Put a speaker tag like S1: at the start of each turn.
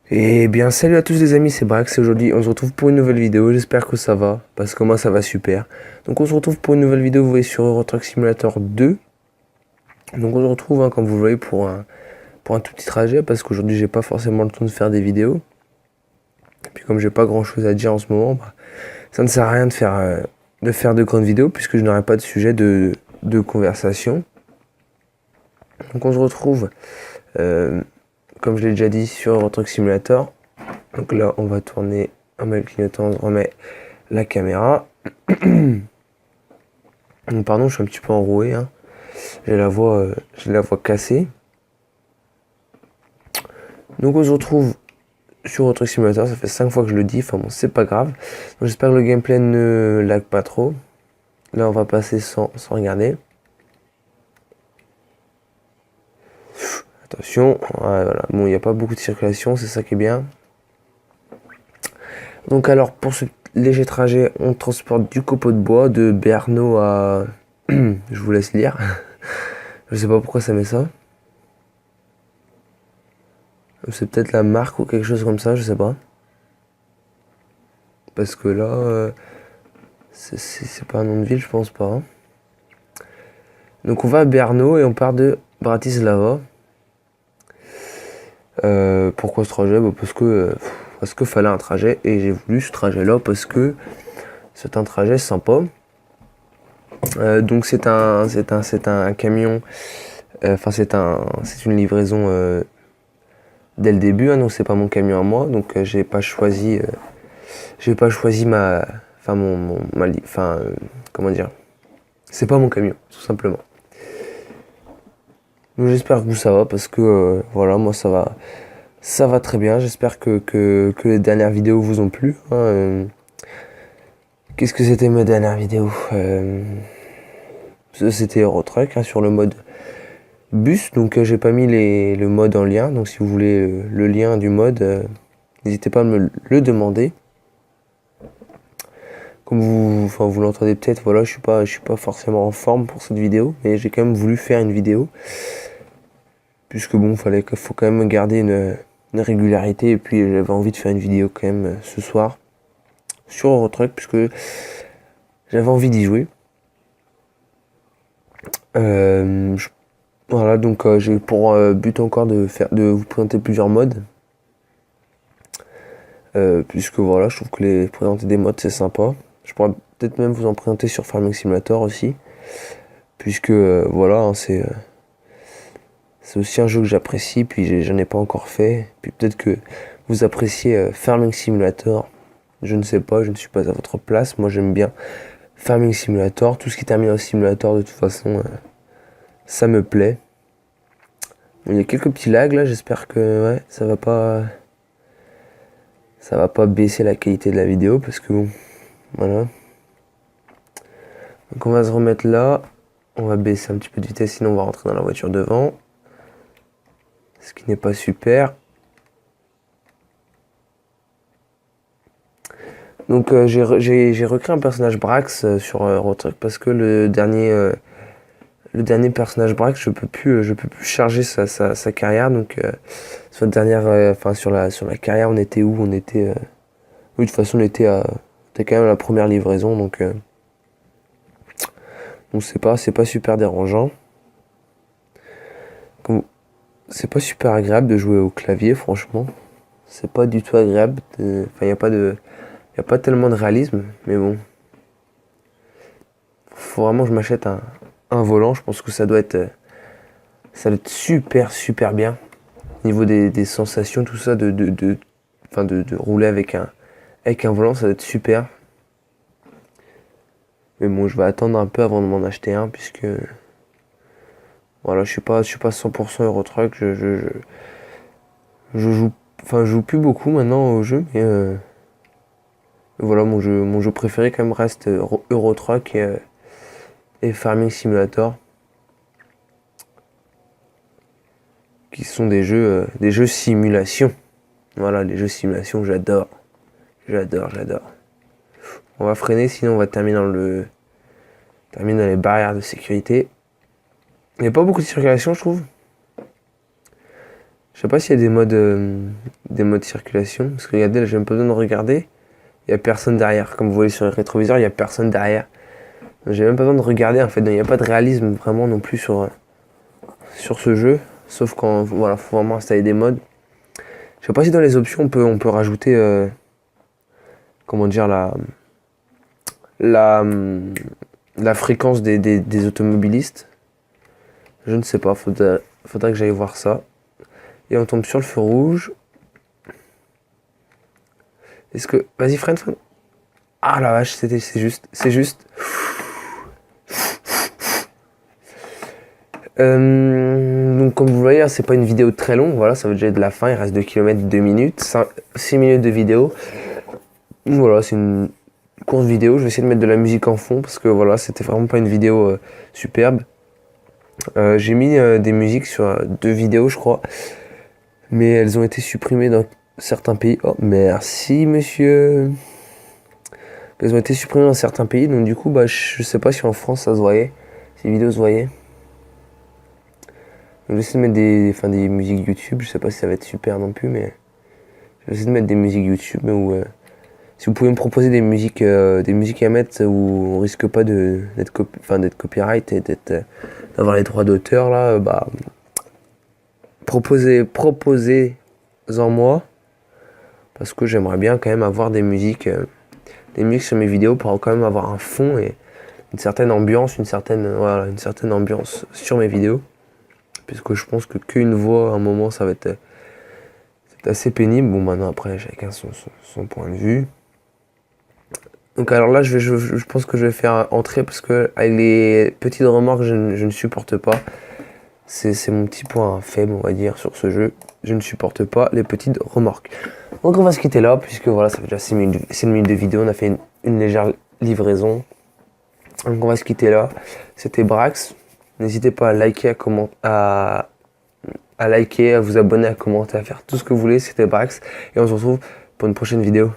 S1: Eh bien, salut à tous les amis, c'est Brax et aujourd'hui on se retrouve pour une nouvelle vidéo. J'espère que ça va, parce que moi ça va super. Donc on se retrouve pour une nouvelle vidéo, vous voyez, sur Euro Truck Simulator 2. Donc on se retrouve, comme vous le voyez, pour un tout petit trajet, parce qu'aujourd'hui j'ai pas forcément le temps de faire des vidéos. Et puis comme j'ai pas grand chose à dire en ce moment, ça ne sert à rien de faire de grandes vidéos, puisque je n'aurai pas de sujet de conversation. Donc on se retrouve, euh, comme je l'ai déjà dit, sur Euro Truck Simulator. Donc là on va tourner, on met le clignotant, on remet la caméra. Pardon, je suis un petit peu enroué, hein. J'ai la voix cassée. Donc on se retrouve sur votre simulateur, ça fait 5 fois que je le dis, enfin bon, c'est pas grave. Donc j'espère que le gameplay ne lag pas trop. Là on va passer sans regarder. Attention, ouais, voilà. Bon, il n'y a pas beaucoup de circulation, c'est ça qui est bien. Donc alors pour ce léger trajet, on transporte du copeau de bois de Berno à... je vous laisse lire. Je sais pas pourquoi ça met ça. C'est peut-être la marque ou quelque chose comme ça, je sais pas. Parce que là, c'est pas un nom de ville, je pense pas, hein. Donc on va à Brno et on part de Bratislava. Pourquoi ce trajet? Parce que fallait un trajet et j'ai voulu ce trajet-là parce que c'est un trajet sympa. Donc c'est un camion. Enfin c'est une livraison dès le début, hein, donc c'est pas mon camion à moi. Donc j'ai pas choisi enfin comment dire? C'est pas mon camion, tout simplement. Donc j'espère que vous ça va parce que voilà, moi ça va très bien. J'espère que les dernières vidéos vous ont plu, hein. Qu'est-ce que c'était ma dernière vidéo? C'était Eurotruck, hein, sur le mode bus. Donc j'ai pas mis le mode en lien. Donc si vous voulez le lien du mode, n'hésitez pas à me le demander. Comme vous l'entendez peut-être, voilà, je suis pas forcément en forme pour cette vidéo, mais j'ai quand même voulu faire une vidéo. Puisque bon, faut quand même garder une régularité. Et puis j'avais envie de faire une vidéo quand même ce soir sur Eurotruck, puisque j'avais envie d'y jouer. Voilà, donc j'ai pour but encore de vous présenter plusieurs modes. Puisque voilà, je trouve que présenter des modes c'est sympa. Je pourrais peut-être même vous en présenter sur Farming Simulator aussi. Puisque voilà, hein, c'est aussi un jeu que j'apprécie, puis j'en ai pas encore fait. Puis peut-être que vous appréciez Farming Simulator. Je ne sais pas, je ne suis pas à votre place. Moi j'aime bien Farming Simulator. Tout ce qui termine en simulator de toute façon, ça me plaît. Il y a quelques petits lags là, j'espère que ouais, ça va pas baisser la qualité de la vidéo parce que bon, voilà. Donc on va se remettre là. On va baisser un petit peu de vitesse, sinon on va rentrer dans la voiture devant. Ce qui n'est pas super. Donc j'ai recréé un personnage Brax sur Eurotruck parce que le dernier personnage Brax, je peux plus charger sa carrière. Donc sur la sur la carrière, on était où? On était oui, de toute façon, c'était quand même la première livraison, donc c'est pas super dérangeant. C'est pas super agréable de jouer au clavier, franchement. C'est pas du tout agréable. Enfin, y a pas tellement de réalisme, mais bon. Faut vraiment que je m'achète un volant. Je pense que ça doit être super, super bien. Au niveau des sensations, tout ça, de rouler avec un volant, ça doit être super. Mais bon, je vais attendre un peu avant de m'en acheter un, puisque voilà, je suis pas 100% Eurotruck. Je joue, je joue plus beaucoup maintenant au jeu, mais voilà, mon jeu préféré quand même reste Eurotruck et Farming Simulator, qui sont des jeux simulation. Voilà, les jeux simulation, j'adore, j'adore. On va freiner, sinon on va terminer dans les barrières de sécurité. Il n'y a pas beaucoup de circulation, je trouve. Je sais pas s'il y a des modes circulation, parce que regardez, là j'ai même pas besoin de regarder, il y a personne derrière. Comme vous voyez sur le rétroviseur, il y a personne derrière. J'ai même pas besoin de regarder en fait, donc il n'y a pas de réalisme vraiment non plus sur ce jeu, sauf quand voilà, faut vraiment installer des modes. Je sais pas si dans les options on peut rajouter comment dire la, la fréquence des automobilistes. Je ne sais pas, faudrait que j'aille voir ça. Et on tombe sur le feu rouge. Est-ce que. Vas-y, freine. Ah la vache, c'est juste. Donc comme vous voyez, c'est pas une vidéo très longue, voilà, ça va déjà être la fin, il reste 2 km 2 minutes, 6 minutes de vidéo. Voilà, c'est une courte vidéo, je vais essayer de mettre de la musique en fond parce que voilà, c'était vraiment pas une vidéo superbe. J'ai mis des musiques sur 2 vidéos je crois, mais elles ont été supprimées dans certains pays. Oh merci monsieur. Elles ont été supprimées dans certains pays, donc du coup bah je sais pas si en France ça se voyait, si les vidéos se voyaient. Je vais essayer de mettre des musiques YouTube, je sais pas si ça va être super non plus, mais je vais essayer de mettre des musiques YouTube où si vous pouvez me proposer des musiques à mettre où on risque pas d'être copyright et d'avoir les droits d'auteur là, bah proposez-en moi parce que j'aimerais bien quand même avoir des musiques sur mes vidéos pour quand même avoir un fond et une certaine ambiance, une certaine ambiance sur mes vidéos. Puisque je pense que qu'une voix à un moment ça va être assez pénible. Bon maintenant après chacun son point de vue. Donc alors là je pense que je vais faire entrer parce que avec les petites remarques je ne supporte pas. C'est mon petit point faible on va dire sur ce jeu. Je ne supporte pas les petites remorques. Donc on va se quitter là puisque voilà ça fait déjà 6 minutes de vidéo. On a fait une légère livraison. Donc on va se quitter là. C'était Brax. N'hésitez pas à liker, à liker, à vous abonner, à commenter, à faire tout ce que vous voulez. C'était Brax et on se retrouve pour une prochaine vidéo.